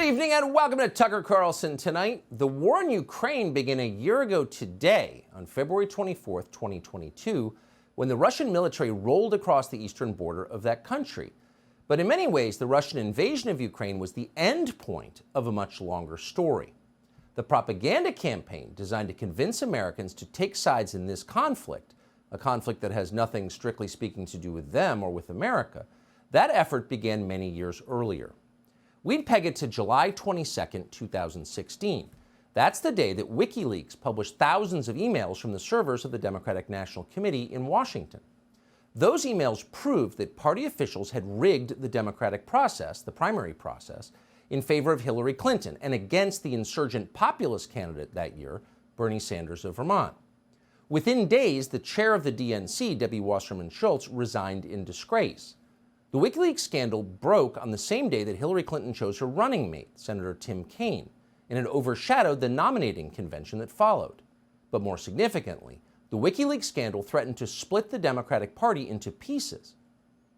Good evening and welcome to Tucker Carlson Tonight. The war in Ukraine began a year ago today, on February 24th, 2022, when the Russian military rolled across the eastern border of that country. But in many ways, the Russian invasion of Ukraine was the end point of a much longer story. The propaganda campaign designed to convince Americans to take sides in this conflict, a conflict that has nothing strictly speaking to do with them or with America, that effort began many years earlier. We'd peg it to July 22, 2016. That's the day that WikiLeaks published thousands of emails from the servers of the Democratic National Committee in Washington. Those emails proved that party officials had rigged the democratic process, the primary process, in favor of Hillary Clinton and against the insurgent populist candidate that year, Bernie Sanders of Vermont. Within days, the chair of the DNC, Debbie Wasserman Schultz, resigned in disgrace. The WikiLeaks scandal broke on the same day that Hillary Clinton chose her running mate, Senator Tim Kaine, and it overshadowed the nominating convention that followed. But more significantly, the WikiLeaks scandal threatened to split the Democratic Party into pieces.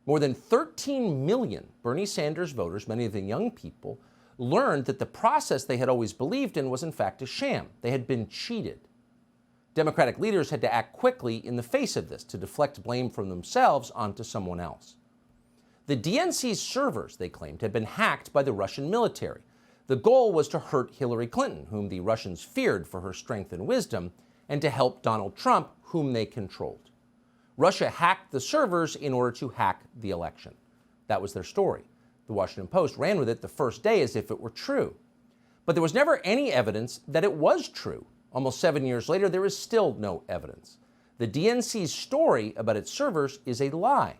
More than 13 million Bernie Sanders voters, many of them young people, learned that the process they had always believed in was in fact a sham. They had been cheated. Democratic leaders had to act quickly in the face of this to deflect blame from themselves onto someone else. The DNC's servers, they claimed, had been hacked by the Russian military. The goal was to hurt Hillary Clinton, whom the Russians feared for her strength and wisdom, and to help Donald Trump, whom they controlled. Russia hacked the servers in order to hack the election. That was their story. The Washington Post ran with it the first day as if it were true. But there was never any evidence that it was true. Almost 7 years later, there is still no evidence. The DNC's story about its servers is a lie.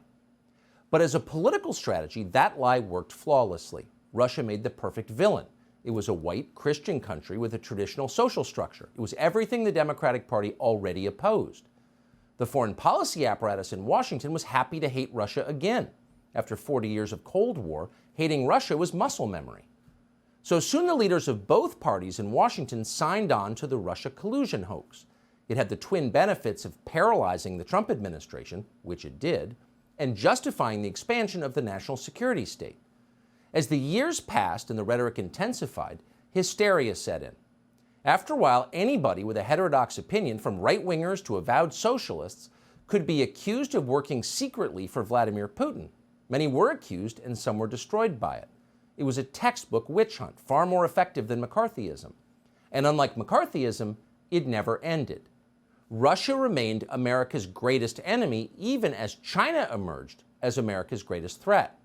But as a political strategy, that lie worked flawlessly. Russia made the perfect villain. It was a white Christian country with a traditional social structure. It was everything the Democratic Party already opposed. The foreign policy apparatus in Washington was happy to hate Russia again. After 40 years of Cold War, hating Russia was muscle memory. So soon the leaders of both parties in Washington signed on to the Russia collusion hoax. It had the twin benefits of paralyzing the Trump administration, which it did, and justifying the expansion of the national security state. As the years passed and the rhetoric intensified, hysteria set in. After a while, anybody with a heterodox opinion, from right-wingers to avowed socialists, could be accused of working secretly for Vladimir Putin. Many were accused and some were destroyed by it. It was a textbook witch hunt, far more effective than McCarthyism. And unlike McCarthyism, it never ended. Russia remained America's greatest enemy, even as China emerged as America's greatest threat.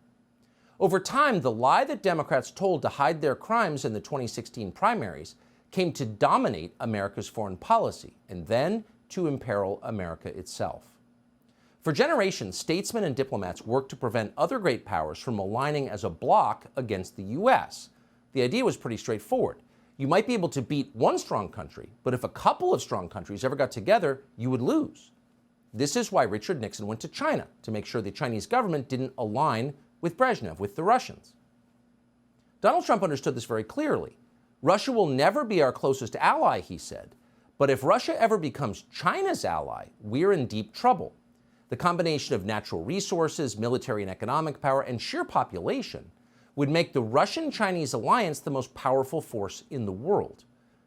Over time, the lie that Democrats told to hide their crimes in the 2016 primaries came to dominate America's foreign policy, and then to imperil America itself. For generations, statesmen and diplomats worked to prevent other great powers from aligning as a bloc against the U.S. The idea was pretty straightforward. You might be able to beat one strong country, but if a couple of strong countries ever got together, you would lose. This is why Richard Nixon went to China, to make sure the Chinese government didn't align with Brezhnev, with the Russians. Donald Trump understood this very clearly. Russia will never be our closest ally, he said, but if Russia ever becomes China's ally, we're in deep trouble. The combination of natural resources, military and economic power, and sheer population would make the Russian-Chinese alliance the most powerful force in the world.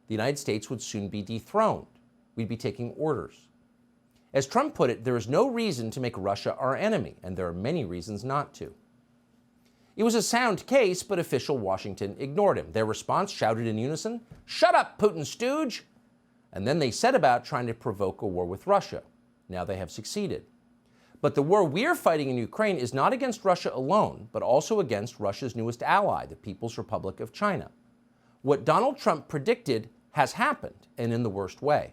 The United States would soon be dethroned. We'd be taking orders. As Trump put it, there is no reason to make Russia our enemy, and there are many reasons not to. It was a sound case, but official Washington ignored him. Their response shouted in unison, "Shut up, Putin stooge!" And then they set about trying to provoke a war with Russia. Now they have succeeded. But the war we're fighting in Ukraine is not against Russia alone, but also against Russia's newest ally, the People's Republic of China. What Donald Trump predicted has happened, and in the worst way.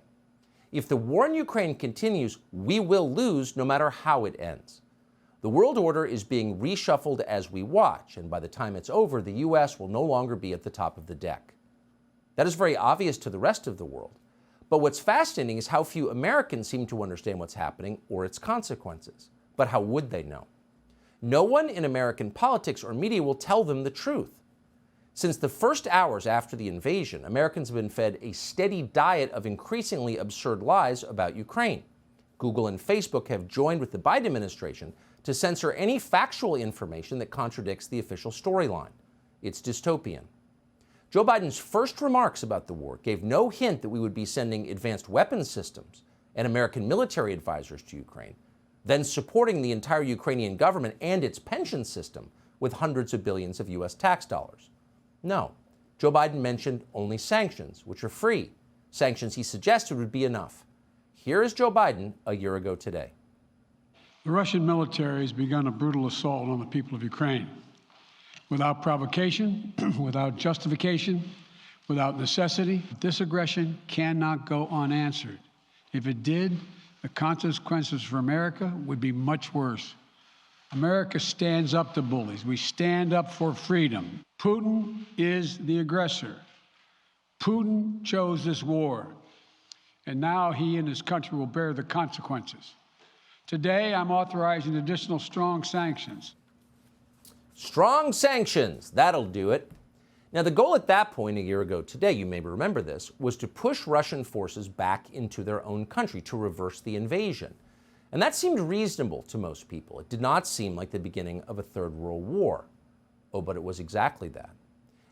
If the war in Ukraine continues, we will lose no matter how it ends. The world order is being reshuffled as we watch, and by the time it's over, the U.S. will no longer be at the top of the deck. That is very obvious to the rest of the world. But what's fascinating is how few Americans seem to understand what's happening or its consequences. But how would they know? No one in American politics or media will tell them the truth. Since the first hours after the invasion, Americans have been fed a steady diet of increasingly absurd lies about Ukraine. Google and Facebook have joined with the Biden administration to censor any factual information that contradicts the official storyline. It's dystopian. Joe Biden's first remarks about the war gave no hint that we would be sending advanced weapons systems and American military advisors to Ukraine, then supporting the entire Ukrainian government and its pension system with hundreds of billions of U.S. tax dollars. No, Joe Biden mentioned only sanctions, which are free. Sanctions he suggested would be enough. Here is Joe Biden a year ago today. The Russian military has begun a brutal assault on the people of Ukraine. Without provocation, without justification, without necessity, this aggression cannot go unanswered. If it did, the consequences for America would be much worse. America stands up to bullies. We stand up for freedom. Putin is the aggressor. Putin chose this war, and now he and his country will bear the consequences. Today, I'm authorizing additional strong sanctions. Strong sanctions, that'll do it. Now, the goal at that point a year ago today, you may remember this, was to push Russian forces back into their own country to reverse the invasion. And that seemed reasonable to most people. It did not seem like the beginning of a third world war. Oh, but it was exactly that.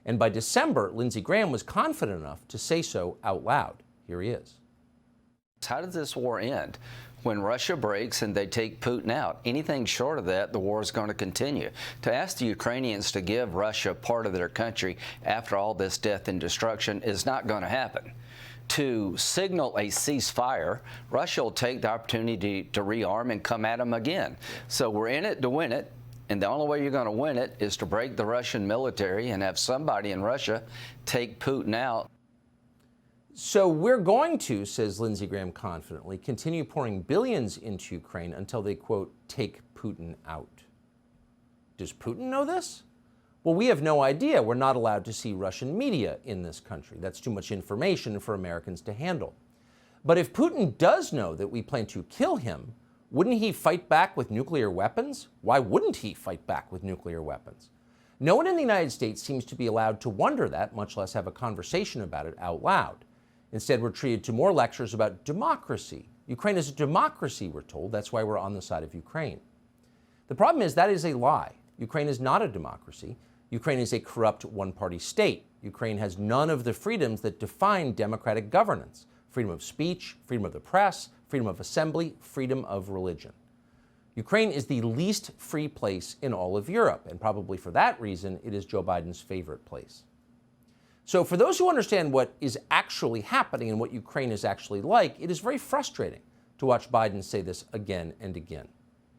And by December, Lindsey Graham was confident enough to say so out loud. Here he is. How does this war end? When Russia breaks and they take Putin out, anything short of that, the war is going to continue. To ask the Ukrainians to give Russia part of their country after all this death and destruction is not going to happen. To signal a ceasefire, Russia will take the opportunity to rearm and come at them again. So we're in it to win it, and the only way you're going to win it is to break the Russian military and have somebody in Russia take Putin out. So we're going to, says Lindsey Graham confidently, continue pouring billions into Ukraine until they, quote, take Putin out. Does Putin know this? Well, we have no idea. We're not allowed to see Russian media in this country. That's too much information for Americans to handle. But if Putin does know that we plan to kill him, wouldn't he fight back with nuclear weapons? Why wouldn't he fight back with nuclear weapons? No one in the United States seems to be allowed to wonder that, much less have a conversation about it out loud. Instead, we're treated to more lectures about democracy. Ukraine is a democracy, we're told. That's why we're on the side of Ukraine. The problem is that is a lie. Ukraine is not a democracy. Ukraine is a corrupt one-party state. Ukraine has none of the freedoms that define democratic governance: freedom of speech, freedom of the press, freedom of assembly, freedom of religion. Ukraine is the least free place in all of Europe, and probably for that reason, it is Joe Biden's favorite place. So for those who understand what is actually happening and what Ukraine is actually like, it is very frustrating to watch Biden say this again and again.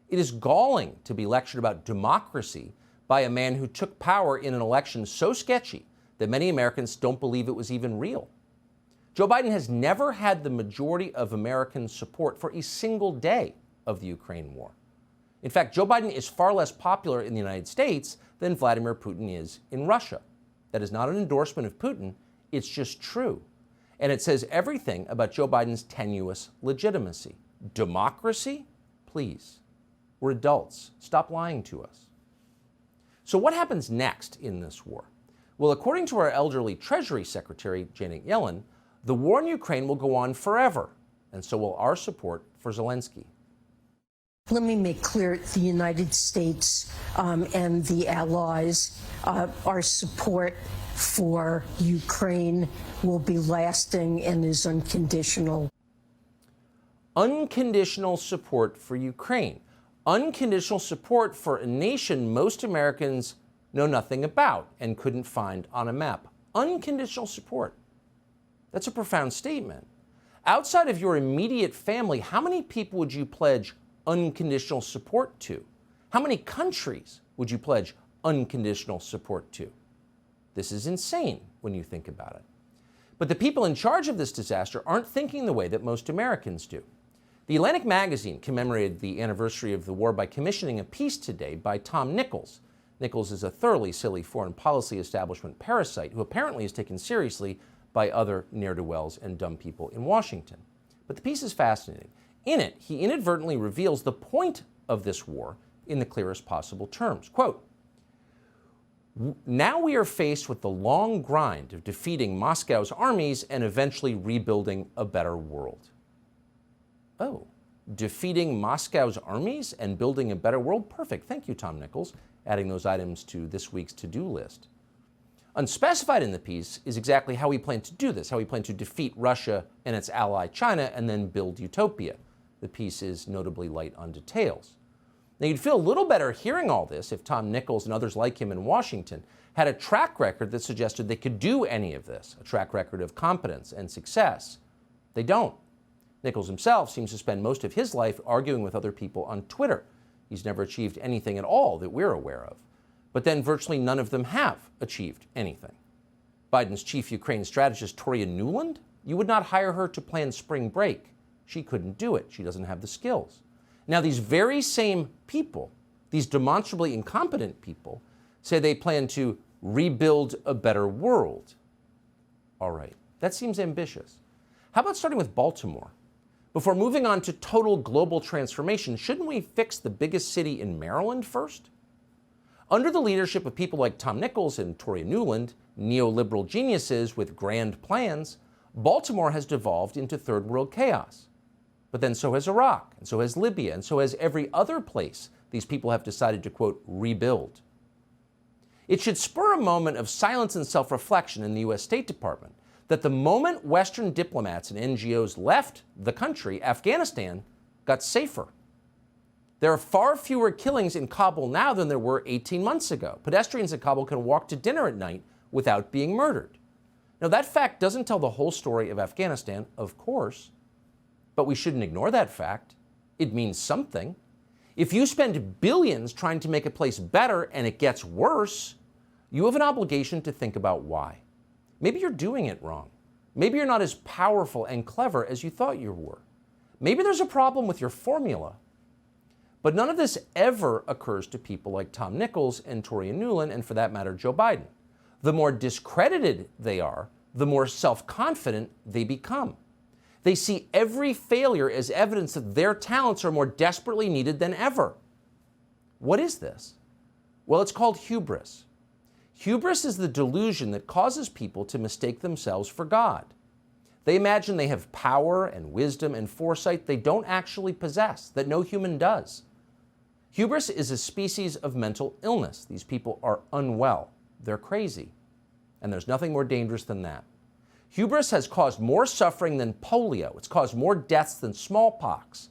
It is galling to be lectured about democracy by a man who took power in an election so sketchy that many Americans don't believe it was even real. Joe Biden has never had the majority of American support for a single day of the Ukraine war. In fact, Joe Biden is far less popular in the United States than Vladimir Putin is in Russia. That is not an endorsement of Putin, it's just true. And it says everything about Joe Biden's tenuous legitimacy. Democracy? Please. We're adults. Stop lying to us. So what happens next in this war? Well, according to our elderly Treasury Secretary, Janet Yellen, the war in Ukraine will go on forever, and so will our support for Zelensky. Let me make clear, the United States and the allies, our support for Ukraine will be lasting and is unconditional. Unconditional support for Ukraine. Unconditional support for a nation most Americans know nothing about and couldn't find on a map. Unconditional support. That's a profound statement. Outside of your immediate family, how many people would you pledge unconditional support to? How many countries would you pledge unconditional support to? This is insane when you think about it. But the people in charge of this disaster aren't thinking the way that most Americans do. The Atlantic magazine commemorated the anniversary of the war by commissioning a piece today by Tom Nichols. Nichols is a thoroughly silly foreign policy establishment parasite who apparently is taken seriously by other ne'er-do-wells and dumb people in Washington. But the piece is fascinating. In it, he inadvertently reveals the point of this war in the clearest possible terms. Quote, "Now we are faced with the long grind of defeating Moscow's armies and eventually rebuilding a better world." Oh, defeating Moscow's armies and building a better world? Perfect. Thank you, Tom Nichols, adding those items to this week's to-do list. Unspecified in the piece is exactly how we plan to do this, how we plan to defeat Russia and its ally China and then build utopia. The piece is notably light on details. Now, you'd feel a little better hearing all this if Tom Nichols and others like him in Washington had a track record that suggested they could do any of this, a track record of competence and success. They don't. Nichols himself seems to spend most of his life arguing with other people on Twitter. He's never achieved anything at all that we're aware of. But then virtually none of them have achieved anything. Biden's chief Ukraine strategist, Toria Nuland, you would not hire her to plan spring break. She couldn't do it. She doesn't have the skills. Now, these very same people, these demonstrably incompetent people, say they plan to rebuild a better world. All right, that seems ambitious. How about starting with Baltimore? Before moving on to total global transformation, shouldn't we fix the biggest city in Maryland first? Under the leadership of people like Tom Nichols and Toria Nuland, neoliberal geniuses with grand plans, Baltimore has devolved into third world chaos. But then so has Iraq, and so has Libya, and so has every other place these people have decided to, quote, rebuild. It should spur a moment of silence and self-reflection in the U.S. State Department that the moment Western diplomats and NGOs left the country, Afghanistan got safer. There are far fewer killings in Kabul now than there were 18 months ago. Pedestrians in Kabul can walk to dinner at night without being murdered. Now, that fact doesn't tell the whole story of Afghanistan, of course, but we shouldn't ignore that fact. It means something. If you spend billions trying to make a place better and it gets worse, you have an obligation to think about why. Maybe you're doing it wrong. Maybe you're not as powerful and clever as you thought you were. Maybe there's a problem with your formula. But none of this ever occurs to people like Tom Nichols and Toria Nuland, and for that matter, Joe Biden. The more discredited they are, the more self-confident they become. They see every failure as evidence that their talents are more desperately needed than ever. What is this? Well, it's called hubris. Hubris is the delusion that causes people to mistake themselves for God. They imagine they have power and wisdom and foresight they don't actually possess, that no human does. Hubris is a species of mental illness. These people are unwell. They're crazy. And there's nothing more dangerous than that. Hubris has caused more suffering than polio. It's caused more deaths than smallpox.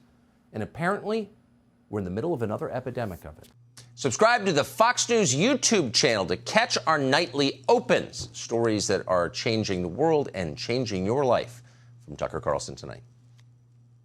And apparently, we're in the middle of another epidemic of it. Subscribe to the Fox News YouTube channel to catch our nightly opens, stories that are changing the world and changing your life. From Tucker Carlson Tonight.